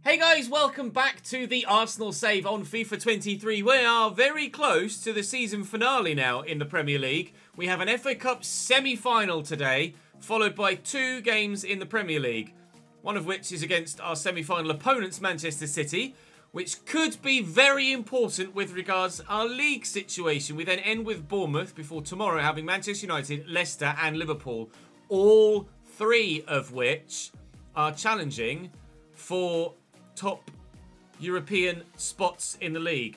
Hey guys, welcome back to the Arsenal save on FIFA 23. We are very close to the season finale now in the Premier League. We have an FA Cup semi-final today, followed by 2 games in the Premier League. One of which is against our semi-final opponents, Manchester City, which could be very important with regards to our league situation. We then end with Bournemouth before tomorrow having Manchester United, Leicester and Liverpool, all 3 of which are challenging for top European spots in the league.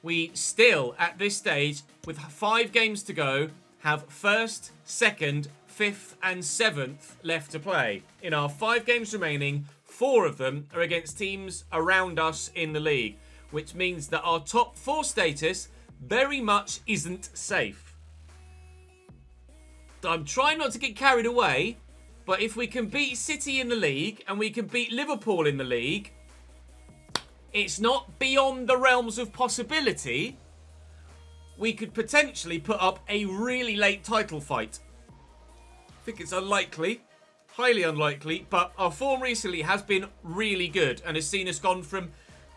We still, at this stage, with 5 games to go, have 1st, 2nd, 5th and 7th left to play. In our 5 games remaining, 4 of them are against teams around us in the league, which means that our top 4 status very much isn't safe. I'm trying not to get carried away, but if we can beat City in the league and we can beat Liverpool in the league, it's not beyond the realms of possibility we could potentially put up a really late title fight. I think it's unlikely, highly unlikely, but our form recently has been really good and has seen us gone from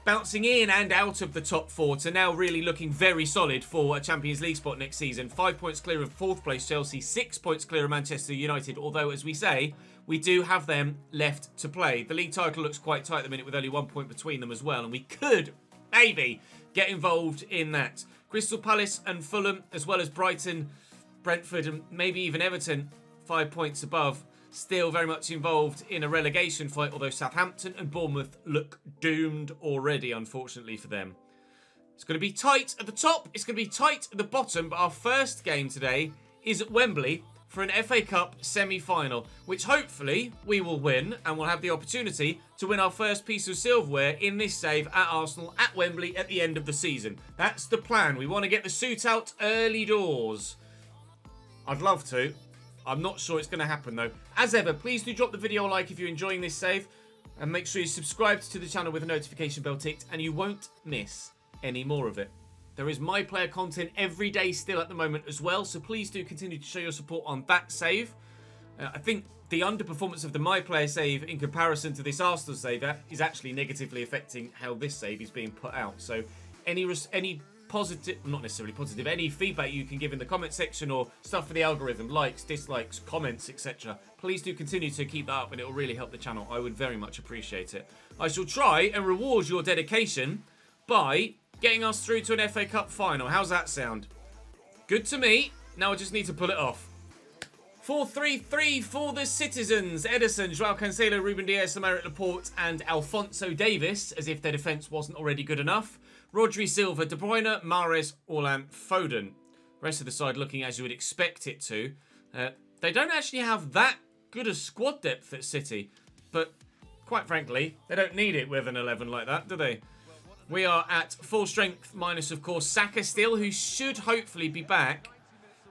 bouncing in and out of the top 4 to now really looking very solid for a Champions League spot next season. 5 points clear of 4th place Chelsea, 6 points clear of Manchester United, although, as we say, we do have them left to play. The league title looks quite tight at the minute with only 1 point between them as well, and we could, maybe, get involved in that. Crystal Palace and Fulham, as well as Brighton, Brentford and maybe even Everton, 5 points above, still very much involved in a relegation fight, although Southampton and Bournemouth look doomed already, unfortunately for them. It's going to be tight at the top, it's going to be tight at the bottom, but our first game today is at Wembley for an FA Cup semi-final, which hopefully we will win and we'll have the opportunity to win our first piece of silverware in this save at Arsenal at Wembley at the end of the season. That's the plan. We want to get the suit out early doors. I'd love to. I'm not sure it's going to happen though. As ever, please do drop the video a like if you're enjoying this save, and make sure you subscribe to the channel with the notification bell ticked and you won't miss any more of it. There is My Player content every day still at the moment as well, so please do continue to show your support on that save. I think the underperformance of the My Player save in comparison to this Arsenal save is actually negatively affecting how this save is being put out. So any positive, not necessarily positive, any feedback you can give in the comment section or stuff for the algorithm, likes, dislikes, comments, etc. Please do continue to keep that up and it will really help the channel. I would very much appreciate it. I shall try and reward your dedication by getting us through to an FA Cup final. How's that sound? Good to me. Now I just need to pull it off. 4-3-3 for the citizens. Ederson, Joao Cancelo, Ruben Dias, Ep14 Laporte and Alphonso Davies, as if their defence wasn't already good enough. Rodri, Silva, De Bruyne, Mahrez, Orlan, Foden. Rest of the side looking as you would expect it to. They don't actually have that good a squad depth at City, but quite frankly, they don't need it with an 11 like that, do they? We are at full strength, minus, of course, Saka still, who should hopefully be back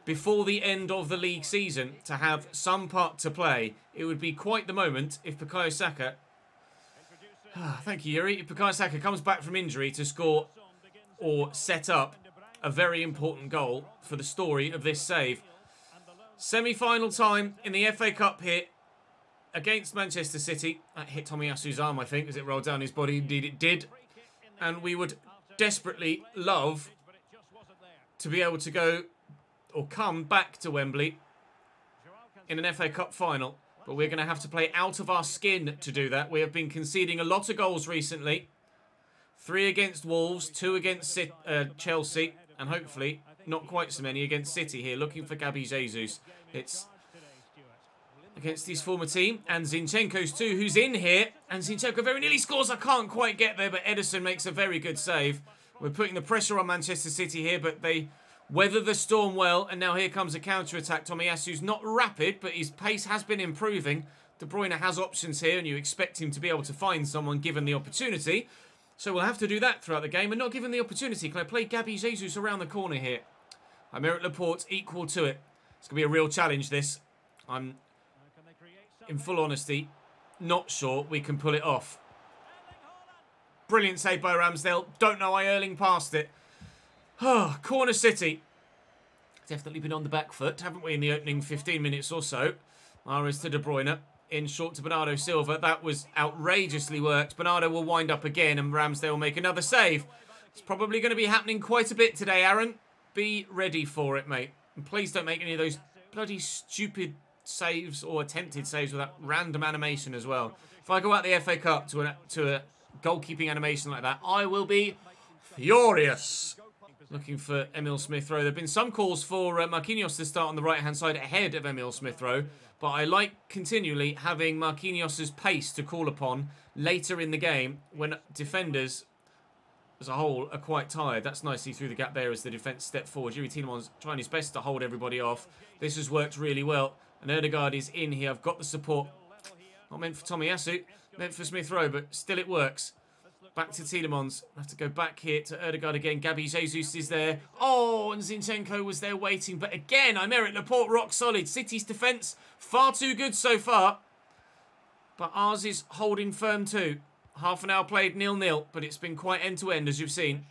before the end of the league season to have some part to play. It would be quite the moment if Bukayo Saka... thank you, Yuri. If Bukayo Saka comes back from injury to score or set up a very important goal for the story of this save. Semi-final time in the FA Cup here against Manchester City. That hit Tomiyasu's arm, I think, as it rolled down his body. Indeed, it did. And we would desperately love to be able to go or come back to Wembley in an FA Cup final. But we're going to have to play out of our skin to do that. We have been conceding a lot of goals recently. 3 against Wolves, 2 against Chelsea, and hopefully not quite so many against City here. Looking for Gabi Jesus. It's against his former team, and Zinchenko's too, who's in here. And Zinchenko very nearly scores. I can't quite get there, but Ederson makes a very good save. We're putting the pressure on Manchester City here, but they weather the storm well. And now here comes a counter-attack. Tomiyasu's not rapid, but his pace has been improving. De Bruyne has options here, and you expect him to be able to find someone given the opportunity. So we'll have to do that throughout the game, and not given the opportunity. Can I play Gabi Jesus around the corner here? Ep14 Laporte equal to it. It's going to be a real challenge, this. I'm, in full honesty, not sure we can pull it off. Brilliant save by Ramsdale. Don't know why Erling passed it. Corner City. Definitely been on the back foot, haven't we, in the opening 15 minutes or so. Mahrez to De Bruyne. in short to Bernardo Silva. That was outrageously worked. Bernardo will wind up again and Ramsdale will make another save. It's probably going to be happening quite a bit today, Aaron. Be ready for it, mate. And please don't make any of those bloody stupid saves or attempted saves with that random animation as well. If I go out the FA Cup to a goalkeeping animation like that, I will be furious. Looking for Emil Smith-Rowe. There have been some calls for Marquinhos to start on the right-hand side ahead of Emil Smith-Rowe, but I like continually having Marquinhos' pace to call upon later in the game when defenders as a whole are quite tired. That's nicely through the gap there as the defence step forward. Yuri Tielemans trying his best to hold everybody off. This has worked really well. And Ødegaard is in here. I've got the support. Not meant for Tomiyasu, meant for Smith-Rowe, but still it works. Back to Tielemans. I have to go back here to Ødegaard again. Gabby Jesus is there. Oh, and Zinchenko was there waiting. But again, Aymeric Laporte rock solid. City's defence far too good so far. But ours is holding firm too. Half an hour played 0-0, but it's been quite end-to-end as you've seen.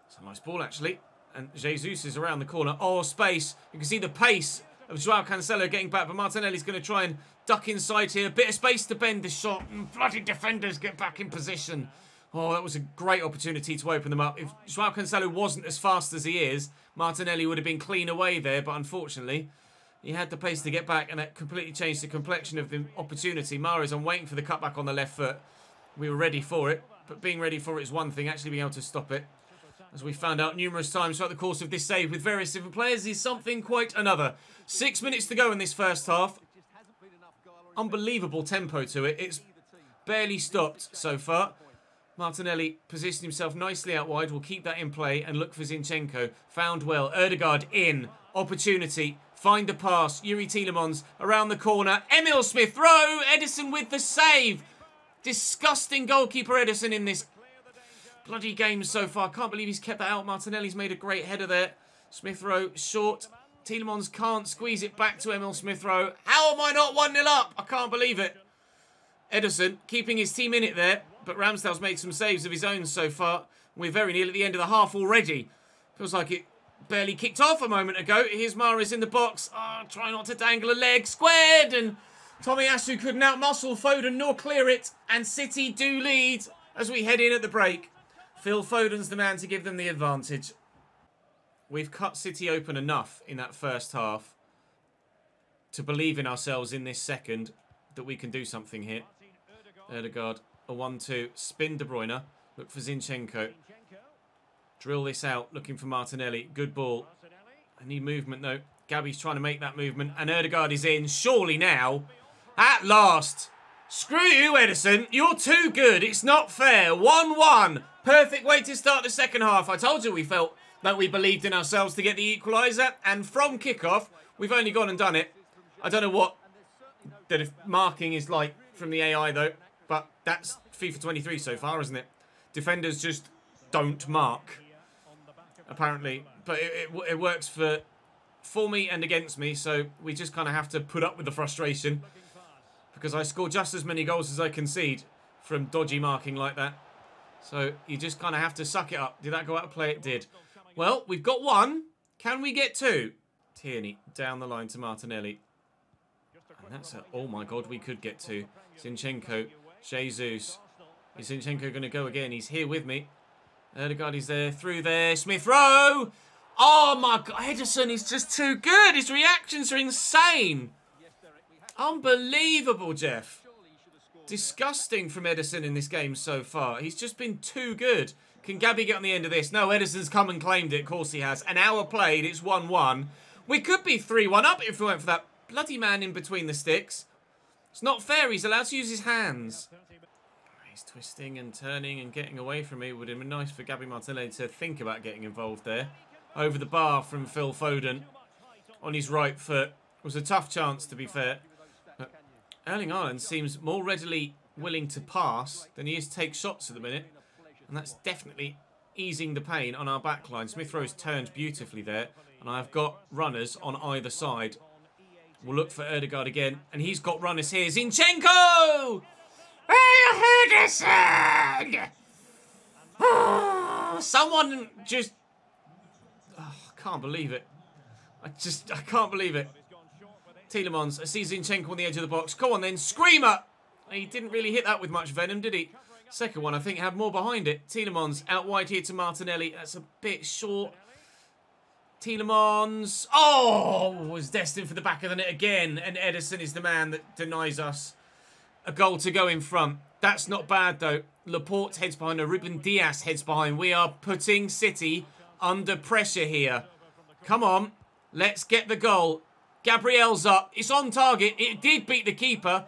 It's a nice ball actually. And Jesus is around the corner. Oh, space. You can see the pace of João Cancelo getting back, but Martinelli's going to try and duck inside here. Bit of space to bend this shot. And bloody defenders get back in position. Oh, that was a great opportunity to open them up. If João Cancelo wasn't as fast as he is, Martinelli would have been clean away there, but unfortunately, he had the pace to get back, and that completely changed the complexion of the opportunity. Mahrez, I'm waiting for the cutback on the left foot. We were ready for it, but being ready for it is one thing. Actually being able to stop it, as we found out numerous times throughout the course of this save with various different players, is something quite another. 6 minutes to go in this first half. Unbelievable tempo to it. It's barely stopped so far. Martinelli positioned himself nicely out wide. We'll keep that in play and look for Zinchenko. Found well. Ødegaard in. Opportunity. Find the pass. Yuri Tielemans around the corner. Emil Smith-Rowe. Ederson with the save. Disgusting goalkeeper Ederson in this bloody game so far. Can't believe he's kept that out. Martinelli's made a great header there. Smith-Rowe short. Tielemans can't squeeze it back to Emil Smith-Rowe. How am I not 1-0 up? I can't believe it. Ederson keeping his team in it there. But Ramsdale's made some saves of his own so far. We're very nearly at the end of the half already. Feels like it barely kicked off a moment ago. Here's Mahrez in the box. Oh, try not to dangle a leg. Squared. And Tomiyasu couldn't outmuscle Foden nor clear it. And City do lead as we head in at the break. Phil Foden's the man to give them the advantage. We've cut City open enough in that first half to believe in ourselves in this second that we can do something here. Ødegaard. A 1-2. Spin De Bruyne. Look for Zinchenko. Drill this out. Looking for Martinelli. Good ball. I need movement though. Gabby's trying to make that movement. And Ødegaard is in. Surely now. At last. Screw you, Ederson. You're too good. It's not fair. 1-1. Perfect way to start the second half. I told you we felt that we believed in ourselves to get the equaliser. And from kickoff, we've only gone and done it. I don't know what the marking is like from the AI though. But that's FIFA 23 so far, isn't it? Defenders just don't mark, apparently. But it works for me and against me, so we just kind of have to put up with the frustration. Because I score just as many goals as I concede from dodgy marking like that. So you just kind of have to suck it up. Did that go out of play? It did. Well, we've got one. Can we get two? Tierney down the line to Martinelli. And that's a... Oh my God, we could get two. Zinchenko. Jesus. Is Zinchenko going to go again? He's here with me. Ødegaard is there. Through there. Smith-Rowe. Oh my God. Ederson is just too good. His reactions are insane. Unbelievable, Jeff. Disgusting from Ederson in this game so far. He's just been too good. Can Gabby get on the end of this? No, Ederson's come and claimed it. Of course he has. An hour played. It's 1-1. We could be 3-1 up if we went for that bloody man in between the sticks. It's not fair. He's allowed to use his hands. He's twisting and turning and getting away from me. Would have been nice for Gabby Martinelli to think about getting involved there. Over the bar from Phil Foden. On his right foot. It was a tough chance, to be fair. But Erling Haaland seems more readily willing to pass than he is to take shots at the minute. And that's definitely easing the pain on our back line. Smith-Rowe's turned beautifully there. And I've got runners on either side. We'll look for Ødegaard again. And he's got runners here. Zinchenko! Ederson! Oh, someone just... Oh, I can't believe it. I can't believe it. Tielemans, I see Zinchenko on the edge of the box. Come on then, Screamer! He didn't really hit that with much venom, did he? Second one, I think, had more behind it. Tielemans out wide here to Martinelli. That's a bit short. Tielemans. Oh, was destined for the back of the net again. And Ederson is the man that denies us a goal to go in front. That's not bad, though. Laporte heads behind. Ruben Dias heads behind. We are putting City under pressure here. Come on. Let's get the goal. Gabriel's up. It's on target. It did beat the keeper.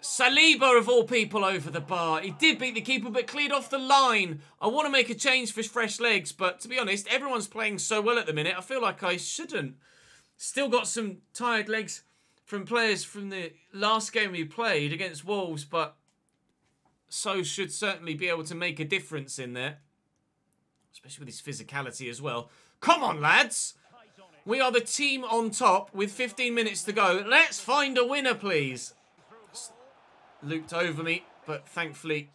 Saliba, of all people, over the bar. He did beat the keeper, but cleared off the line. I want to make a change for fresh legs, but to be honest, everyone's playing so well at the minute, I feel like I shouldn't. Still got some tired legs from players from the last game we played against Wolves, but so should certainly be able to make a difference in there. Especially with his physicality as well. Come on, lads! We are the team on top with 15 minutes to go. Let's find a winner, please. Looped over me, but thankfully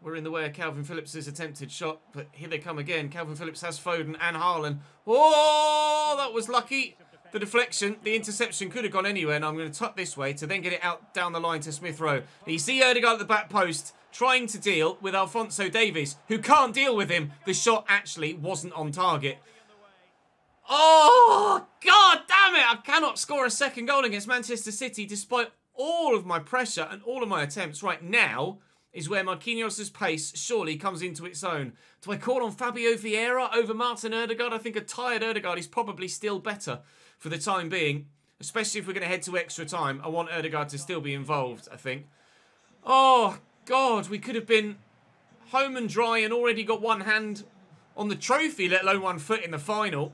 we're in the way of Calvin Phillips' attempted shot. But here they come again. Calvin Phillips has Foden and Haaland. Oh, that was lucky. The deflection, the interception could have gone anywhere, and I'm going to tuck this way to then get it out down the line to Smith Rowe. You see Ødegaard at the back post trying to deal with Alphonso Davies, who can't deal with him. The shot actually wasn't on target. Oh, God damn it. I cannot score a second goal against Manchester City despite all of my pressure and all of my attempts. Right now is where Marquinhos' pace surely comes into its own. Do I call on Fabio Vieira over Martin Ødegaard? I think a tired Ødegaard is probably still better for the time being, especially if we're going to head to extra time. I want Ødegaard to still be involved, I think. Oh, God, we could have been home and dry and already got one hand on the trophy, let alone one foot in the final.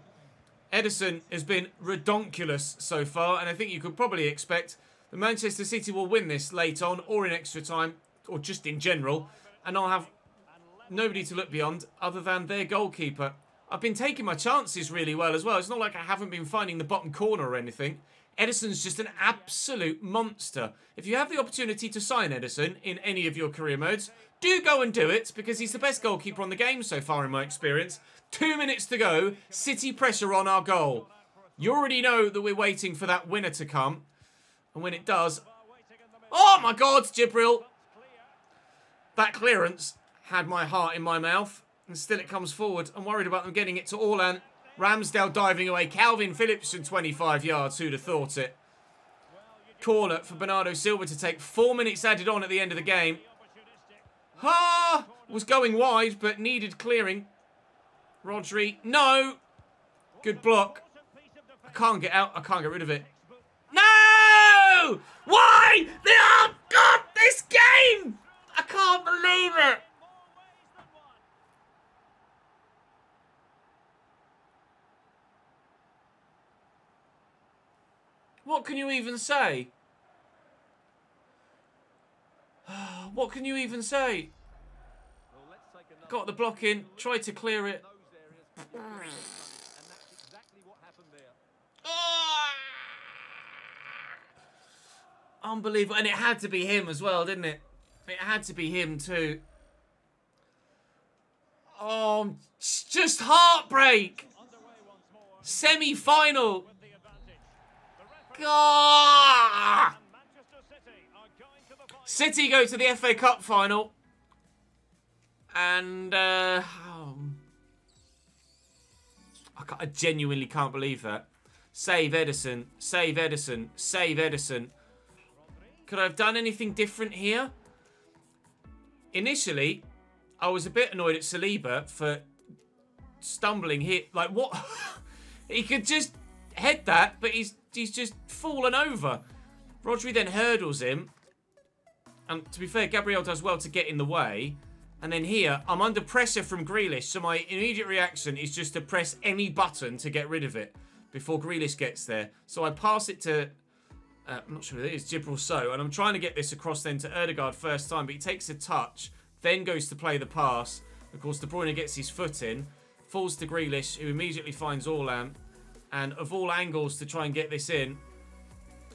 Ederson has been redonkulous so far, and I think you could probably expect that Manchester City will win this late on or in extra time, or just in general, and I'll have nobody to look beyond other than their goalkeeper. I've been taking my chances really well as well. It's not like I haven't been finding the bottom corner or anything. Ederson's just an absolute monster. If you have the opportunity to sign Ederson in any of your career modes, do go and do it, because he's the best goalkeeper on the game so far in my experience. 2 minutes to go, City pressure on our goal. You already know that we're waiting for that winner to come. And when it does... Oh my God, Jibril! That clearance had my heart in my mouth. And still it comes forward. I'm worried about them getting it to Orlan. Ramsdale diving away. Calvin Phillips from 25 yards. Who'd have thought it? Corner for Bernardo Silva to take. 4 minutes added on at the end of the game. Ha! Was going wide, but needed clearing. Rodri. No! Good block. I can't get out. I can't get rid of it. No! Why? Oh, God, this game! I can't believe it! What can you even say? What can you even say? Got the block in, tried to clear it. Unbelievable. And it had to be him as well, didn't it? It had to be him too. Oh, just heartbreak. Semi-final. God. City go to the FA Cup final. And I genuinely can't believe that. Save Ederson. Save Ederson. Save Ederson. Could I have done anything different here? Initially, I was a bit annoyed at Saliba for stumbling here. Like, what? He could just head that, but he's just fallen over. Rodri then hurdles him. And to be fair, Gabriel does well to get in the way. And then here, I'm under pressure from Grealish, so my immediate reaction is just to press any button to get rid of it before Grealish gets there. So I pass it to... I'm not sure who it is, Jibril So, and I'm trying to get this across then to Ødegaard first time, but he takes a touch, then goes to play the pass. Of course, De Bruyne gets his foot in, falls to Grealish, who immediately finds Orlan, and of all angles to try and get this in,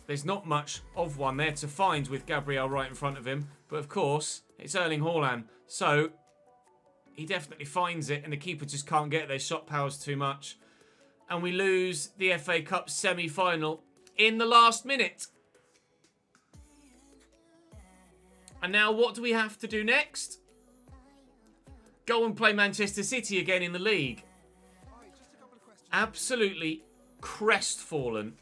there's not much of one there to find with Gabriel right in front of him, but of course, it's Erling Haaland, so he definitely finds it, and the keeper just can't get there, shot power's too much. and we lose the FA Cup semi-final in the last minute. And now what do we have to do next? Go and play Manchester City again in the league. Absolutely crestfallen.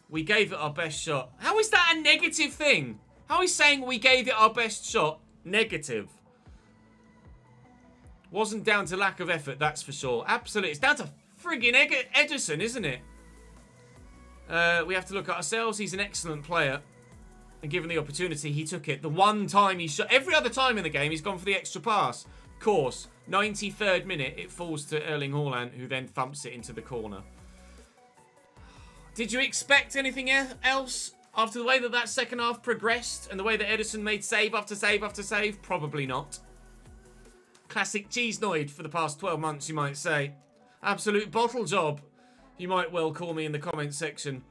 We gave it our best shot. How is that a negative thing? How is saying we gave it our best shot negative? Wasn't down to lack of effort, that's for sure. Absolutely. It's down to friggin' Ederson, isn't it? We have to look at ourselves. He's an excellent player. And given the opportunity, he took it. The one time he shot... Every other time in the game, he's gone for the extra pass. Of course, 93rd minute, it falls to Erling Haaland, who then thumps it into the corner. Did you expect anything else after the way that that second half progressed and the way that Ederson made save after save after save? Probably not. Classic Chesnoid for the past 12 months, you might say. Absolute bottle job, you might well call me in the comments section.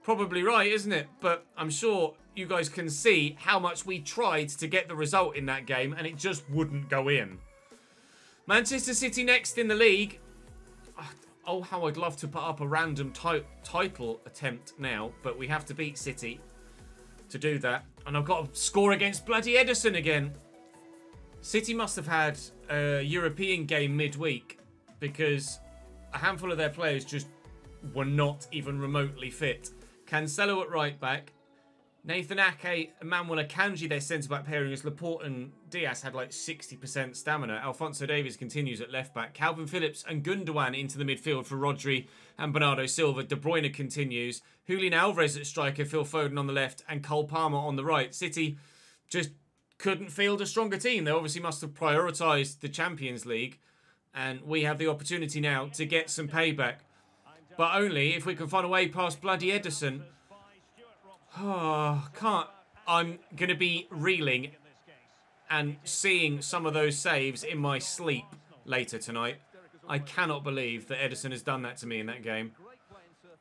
Probably right, isn't it? But I'm sure you guys can see how much we tried to get the result in that game and it just wouldn't go in. Manchester City next in the league. Oh, how I'd love to put up a random title attempt now, but we have to beat City to do that. And I've got to score against bloody Ederson again. City must have had a European game midweek because a handful of their players just were not even remotely fit. Cancelo at right back. Nathan Ake, Emmanuel Akanji, their centre-back pairing as Laporte and Diaz had like 60% stamina. Alphonso Davies continues at left-back. Calvin Phillips and Gundogan into the midfield for Rodri and Bernardo Silva. De Bruyne continues. Julian Alvarez at striker, Phil Foden on the left and Cole Palmer on the right. City just couldn't field a stronger team. They obviously must have prioritised the Champions League. And we have the opportunity now to get some payback. But only if we can find a way past bloody Ederson. Oh, can't. I'm going to be reeling and seeing some of those saves in my sleep later tonight. I cannot believe that Ederson has done that to me in that game.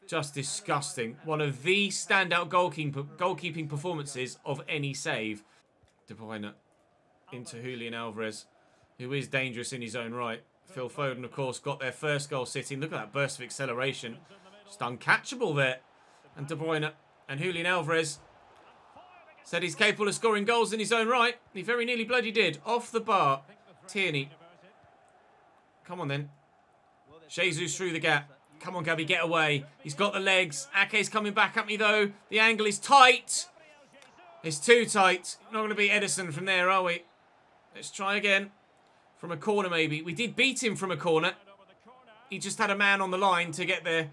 Just disgusting. One of the standout goalkeeping performances of any save. De Bruyne into Julian Alvarez, who is dangerous in his own right. Phil Foden, of course, got their first goal sitting. Look at that burst of acceleration. Just uncatchable there. And De Bruyne and Julian Alvarez said he's capable of scoring goals in his own right. He very nearly bloody did. Off the bar. Tierney. Come on then. Jesus through the gap. Come on, Gabby, get away. He's got the legs. Ake's coming back at me, though. The angle is tight. It's too tight. Not going to beat Ederson from there, are we? Let's try again. From a corner, maybe. We did beat him from a corner. He just had a man on the line to get there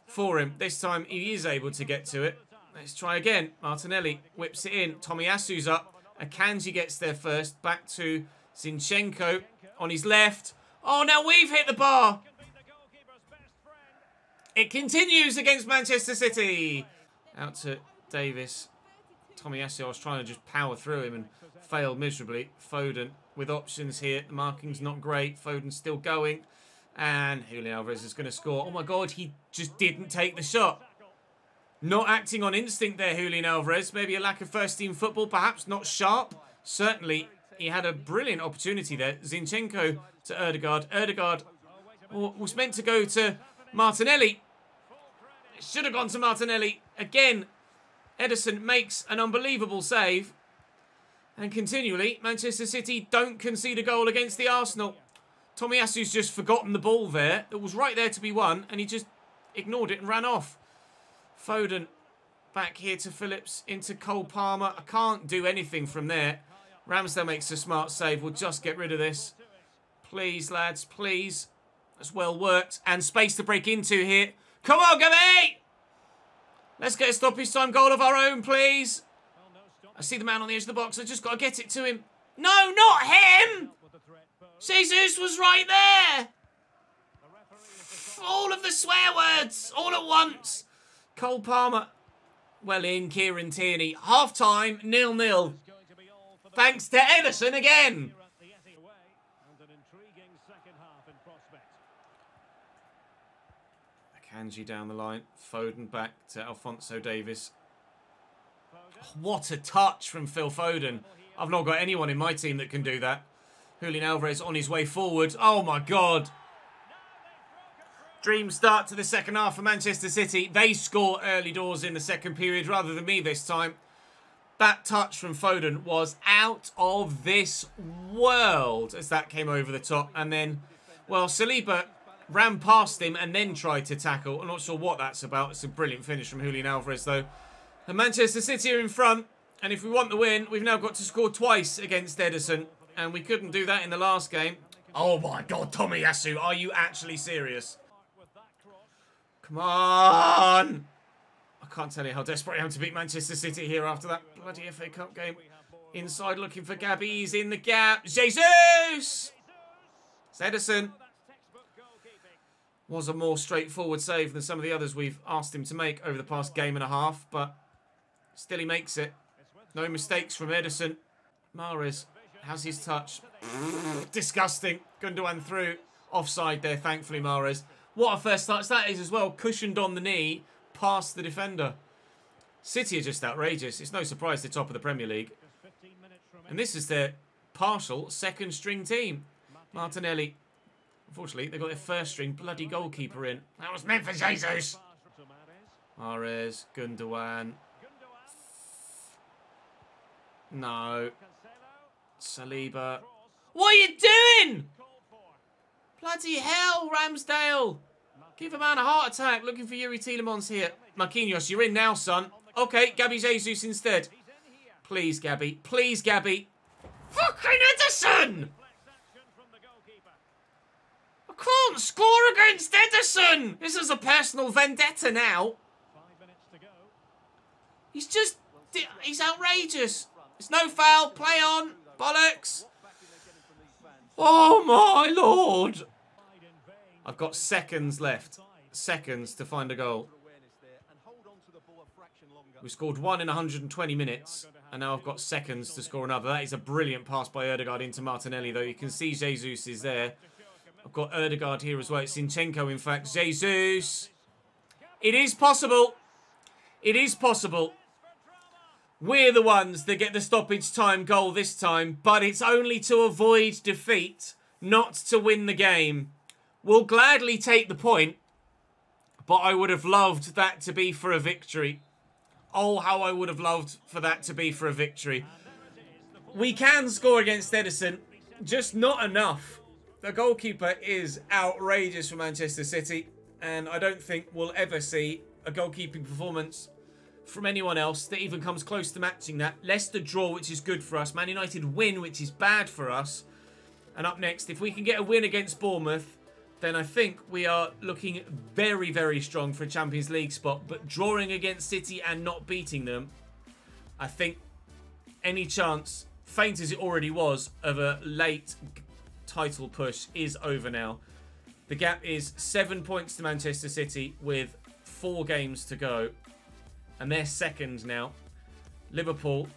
for him. This time, he is able to get to it. Let's try again. Martinelli whips it in. Tomiyasu's up. Akanji gets there first. Back to Zinchenko on his left. Oh, now we've hit the bar. It continues against Manchester City. Out to Davis. Tomiyasu, I was trying to just power through him and failed miserably. Foden with options here. The marking's not great. Foden's still going. And Julian Alvarez is going to score. Oh my God, he just didn't take the shot. Not acting on instinct there, Julian Alvarez. Maybe a lack of first-team football, perhaps. Not sharp. Certainly, he had a brilliant opportunity there. Zinchenko to Ødegaard. Ødegaard was meant to go to Martinelli. It should have gone to Martinelli. Again, Ederson makes an unbelievable save. And continually, Manchester City don't concede a goal against the Arsenal. Tomiyasu's just forgotten the ball there. It was right there to be won, and he just ignored it and ran off. Foden back here to Phillips, into Cole Palmer. I can't do anything from there. Ramsdale makes a smart save. We'll just get rid of this. Please, lads, please. That's well worked. And space to break into here. Come on, Gabby! Let's get a stoppage time goal of our own, please. I see the man on the edge of the box. I just got to get it to him. No, not him! Jesus was right there! All of the swear words, all at once. Cole Palmer. Well in, Kieran Tierney. Half-time, 0-0. Thanks to Ederson again. Akanji down the line. Foden back to Alphonso Davies. What a touch from Phil Foden. I've not got anyone in my team that can do that. Julian Alvarez on his way forward. Oh my God. Dream start to the second half for Manchester City. They score early doors in the second period rather than me this time. That touch from Foden was out of this world as that came over the top. And then, well, Saliba ran past him and then tried to tackle. I'm not sure what that's about. It's a brilliant finish from Julian Alvarez, though. And Manchester City are in front. And if we want the win, we've now got to score twice against Ederson. And we couldn't do that in the last game. Oh, my God, Tomiyasu, are you actually serious? Come on! I can't tell you how desperate I am to beat Manchester City here after that bloody FA Cup game. Inside looking for Gabby. He's in the gap. Jesus! It's Ederson. Was a more straightforward save than some of the others we've asked him to make over the past game and a half, but still he makes it. No mistakes from Ederson. Mahrez has his touch. Disgusting. Gundogan through. Offside there, thankfully, Mahrez. What a first touch that is as well. Cushioned on the knee, past the defender. City are just outrageous. It's no surprise they're top of the Premier League. And this is their partial second string team. Martinelli. Unfortunately, they got their first string bloody goalkeeper in. That was meant for Jesus. Mahrez, Gundogan. No. Saliba. What are you doing? Bloody hell, Ramsdale. Give a man a heart attack. Looking for Yuri Tielemans here. Marquinhos, you're in now, son. Okay, Gabby Jesus instead. Please, Gabby. Please, Gabby. Fucking Ederson! I can't score against Ederson! This is a personal vendetta now. He's just... He's outrageous. It's no foul. Play on. Bollocks. Oh, my Lord. I've got seconds left. Seconds to find a goal. We scored one in 120 minutes. And now I've got seconds to score another. That is a brilliant pass by Ødegaard into Martinelli, though. You can see Jesus is there. I've got Ødegaard here as well. It's Zinchenko, in fact. Jesus. It is possible. It is possible. We're the ones that get the stoppage time goal this time. But it's only to avoid defeat, not to win the game. We'll gladly take the point. But I would have loved that to be for a victory. Oh, how I would have loved for that to be for a victory. We can score against Ederson. Just not enough. The goalkeeper is outrageous for Manchester City. And I don't think we'll ever see a goalkeeping performance from anyone else that even comes close to matching that. Leicester draw, which is good for us. Man United win, which is bad for us. And up next, if we can get a win against Bournemouth, then I think we are looking very, very strong for a Champions League spot. But drawing against City and not beating them, I think any chance, faint as it already was, of a late title push is over now. The gap is 7 points to Manchester City with 4 games to go. And they're second now. Liverpool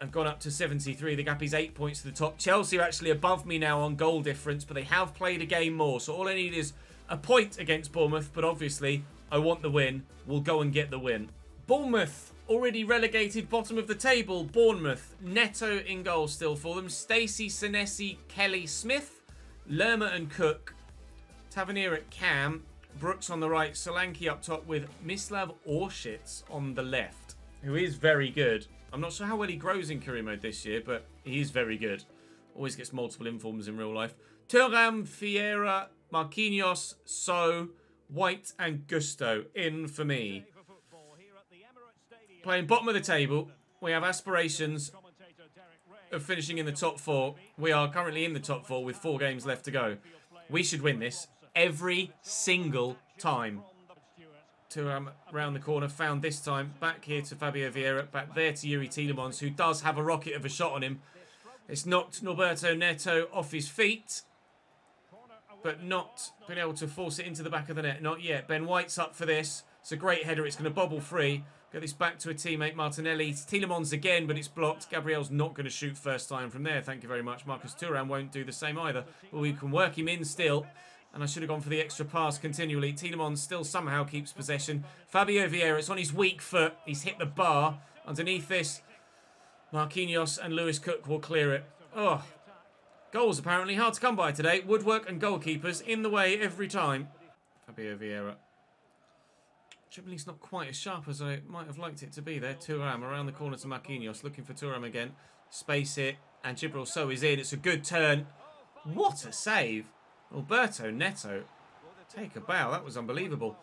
have gone up to 73. The gap is 8 points to the top. Chelsea are actually above me now on goal difference, but they have played a game more. So all I need is a point against Bournemouth, but obviously I want the win. We'll go and get the win. Bournemouth already relegated bottom of the table. Bournemouth, Neto in goal still for them. Stacey, Senesi, Kelly, Smith, Lerma and Cook. Tavernier at Cam. Brooks on the right. Solanke up top with Mislav Orshitz on the left, who is very good. I'm not sure how well he grows in career mode this year, but he is very good. Always gets multiple informs in real life. Thuram, Vieira, Marquinhos, So, White and Gusto in for me. Playing bottom of the table, we have aspirations of finishing in the top 4. We are currently in the top 4 with 4 games left to go. We should win this every single time. Thuram round the corner, found this time. Back here to Fabio Vieira. Back there to Yuri Tielemans, who does have a rocket of a shot on him. It's knocked Norberto Neto off his feet, but not been able to force it into the back of the net. Not yet. Ben White's up for this. It's a great header. It's going to bobble free. Get this back to a teammate, Martinelli. It's Tielemans again, but it's blocked. Gabriel's not going to shoot first time from there. Thank you very much. Marcus Thuram won't do the same either. But we can work him in still. And I should have gone for the extra pass continually. Tielemans still somehow keeps possession. Fabio Vieira, it's on his weak foot. He's hit the bar. Underneath this, Marquinhos and Lewis Cook will clear it. Oh, goals apparently hard to come by today. Woodwork and goalkeepers in the way every time. Fabio Vieira. Dribbling's not quite as sharp as I might have liked it to be there. Thuram around the corner to Marquinhos. Looking for Thuram again. Space it. And Gibril So is in. It's a good turn. What a save. Alberto Neto. Take a bow. That was unbelievable.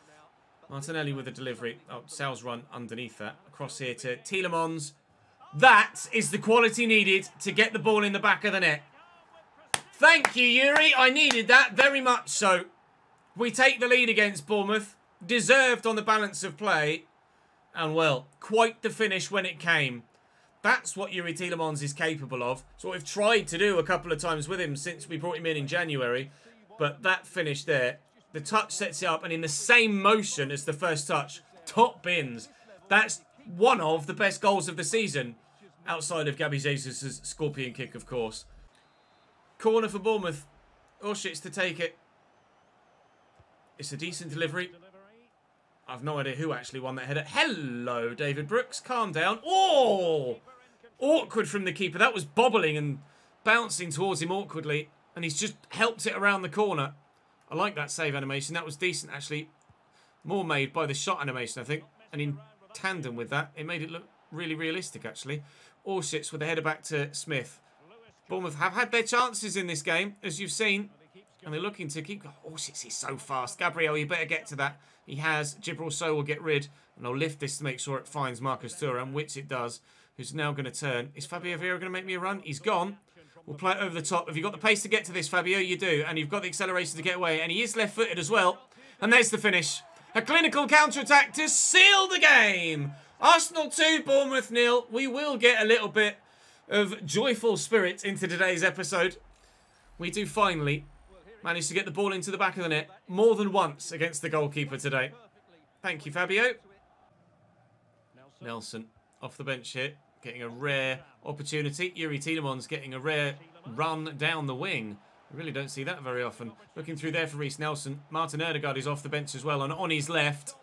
Martinelli with a delivery. Oh, Sal's run underneath that. Across here to Tielemans. That is the quality needed to get the ball in the back of the net. Thank you, Yuri. I needed that very much so. We take the lead against Bournemouth. Deserved on the balance of play. And, well, quite the finish when it came. That's what Yuri Tielemans is capable of. It's what we've tried to do a couple of times with him since we brought him in January. But that finish there, the touch sets it up, and in the same motion as the first touch, top bins. That's one of the best goals of the season, outside of Gabby Jesus' scorpion kick, of course. Corner for Bournemouth. Orshit's to take it. It's a decent delivery. I've no idea who actually won that header. Hello, David Brooks. Calm down. Oh! Awkward from the keeper. That was bobbling and bouncing towards him awkwardly. And he's just helped it around the corner. I like that save animation. That was decent, actually. More made by the shot animation, I think. And in tandem with that, it made it look really realistic, actually. Orshit's with the header back to Smith. Bournemouth have had their chances in this game, as you've seen. And they're looking to keep... Orshit's is so fast. Gabriel, you better get to that. He has. Gibril So will get rid. And I'll lift this to make sure it finds Marcus Thuram, which it does. Who's now going to turn. Is Fabio Vieira going to make me a run? He's gone. We'll play it over the top. Have you got the pace to get to this, Fabio? You do. And you've got the acceleration to get away. And he is left-footed as well. And there's the finish. A clinical counter-attack to seal the game. Arsenal 2, Bournemouth 0. We will get a little bit of joyful spirit into today's episode. We do finally manage to get the ball into the back of the net more than once against the goalkeeper today. Thank you, Fabio. Nelson off the bench here, getting a rare opportunity. Yuri Tielemans getting a rare run down the wing. I really don't see that very often. Looking through there for Reece Nelson. Martin Odegaard is off the bench as well, and on his left,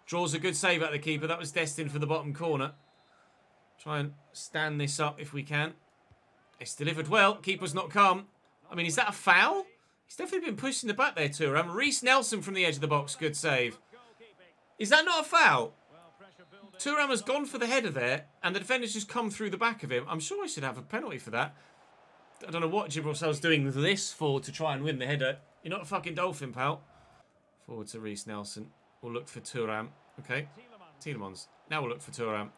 draws a good save at the keeper. That was destined for the bottom corner. Try and stand this up if we can. It's delivered well. Keeper's not calm. I mean, is that a foul? He's definitely been pushed in the back there, Thuram. Reece Nelson from the edge of the box. Good save. Is that not a foul? Thuram has gone for the header there, and the defender's just come through the back of him. I'm sure I should have a penalty for that. I don't know what Gibril So's doing this for to try and win the header. You're not a fucking dolphin, pal. Forward to Reece Nelson. We'll look for Thuram. Okay. Tielemans. Now we'll look for Thuram.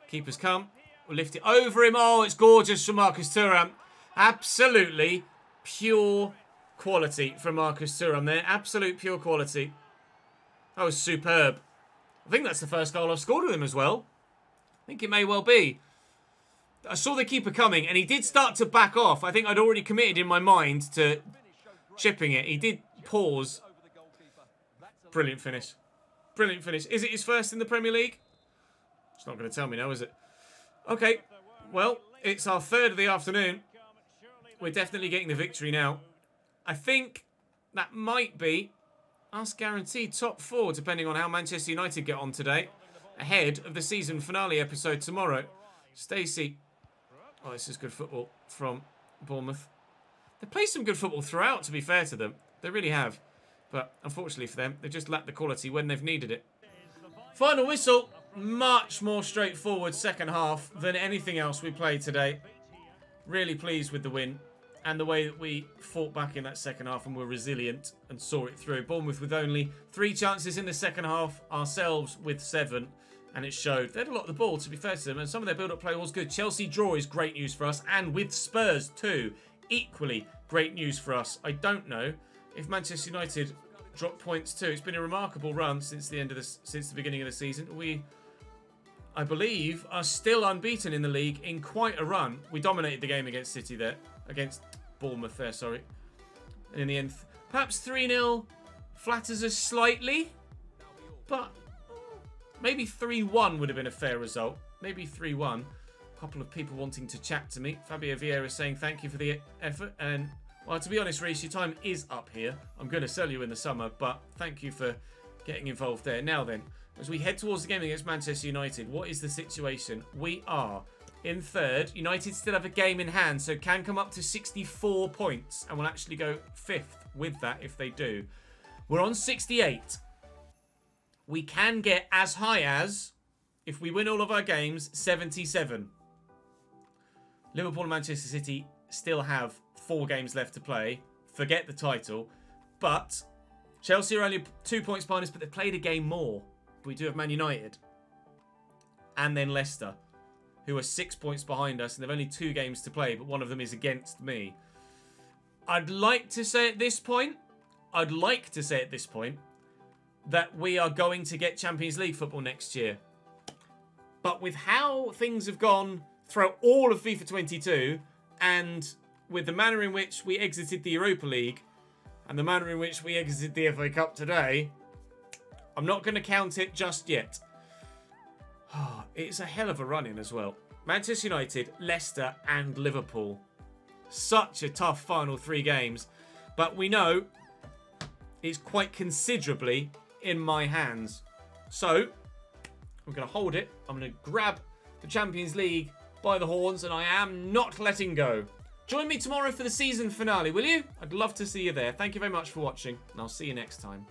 Keeper's come. We'll lift it over him. Oh, it's gorgeous from Marcus Thuram. Absolutely pure quality from Marcus Thuram there. Absolute pure quality. That was superb. I think that's the first goal I've scored with him as well. I think it may well be. I saw the keeper coming and he did start to back off. I think I'd already committed in my mind to chipping it. He did pause. Brilliant finish. Brilliant finish. Is it his first in the Premier League? It's not going to tell me now, is it? Okay. Well, it's our third of the afternoon. We're definitely getting the victory now. I think that might be us guaranteed top 4, depending on how Manchester United get on today, ahead of the season finale episode tomorrow. Stacey. Oh, this is good football from Bournemouth. They played some good football throughout, to be fair to them. They really have. But unfortunately for them, they've just lacked the quality when they've needed it. Final whistle. Much more straightforward second half than anything else we played today. Really pleased with the win. And the way that we fought back in that second half and were resilient and saw it through. Bournemouth with only 3 chances in the second half. Ourselves with 7. And it showed. They had a lot of the ball, to be fair to them. And some of their build-up play was good. Chelsea draw is great news for us. And with Spurs too. Equally great news for us. I don't know if Manchester United drop points too. It's been a remarkable run since the beginning of the season. We, I believe, are still unbeaten in the league in quite a run. We dominated the game against City there. Against Bournemouth there, sorry. And in the end, perhaps 3-0 flatters us slightly. But maybe 3-1 would have been a fair result. Maybe 3-1. A couple of people wanting to chat to me. Fabio Vieira saying thank you for the effort. And, well, to be honest, Reece, your time is up here. I'm going to sell you in the summer. But thank you for getting involved there. Now then, as we head towards the game against Manchester United, what is the situation? We are in third. United still have a game in hand, so can come up to 64 points and will actually go 5th with that if they do. We're on 68. We can get as high as, if we win all of our games, 77. Liverpool and Manchester City still have 4 games left to play. Forget the title. But Chelsea are only 2 points behind us, but they've played a game more. We do have Man United. And then Leicester, who are 6 points behind us, and they've only 2 games to play, but one of them is against me. I'd like to say at this point that we are going to get Champions League football next year. But with how things have gone throughout all of FIFA 22, and with the manner in which we exited the Europa League, and the manner in which we exited the FA Cup today, I'm not going to count it just yet. It's a hell of a run-in as well. Manchester United, Leicester and Liverpool. Such a tough final 3 games. But we know it's quite considerably in my hands. So, I'm going to hold it. I'm going to grab the Champions League by the horns, and I am not letting go. Join me tomorrow for the season finale, will you? I'd love to see you there. Thank you very much for watching, and I'll see you next time.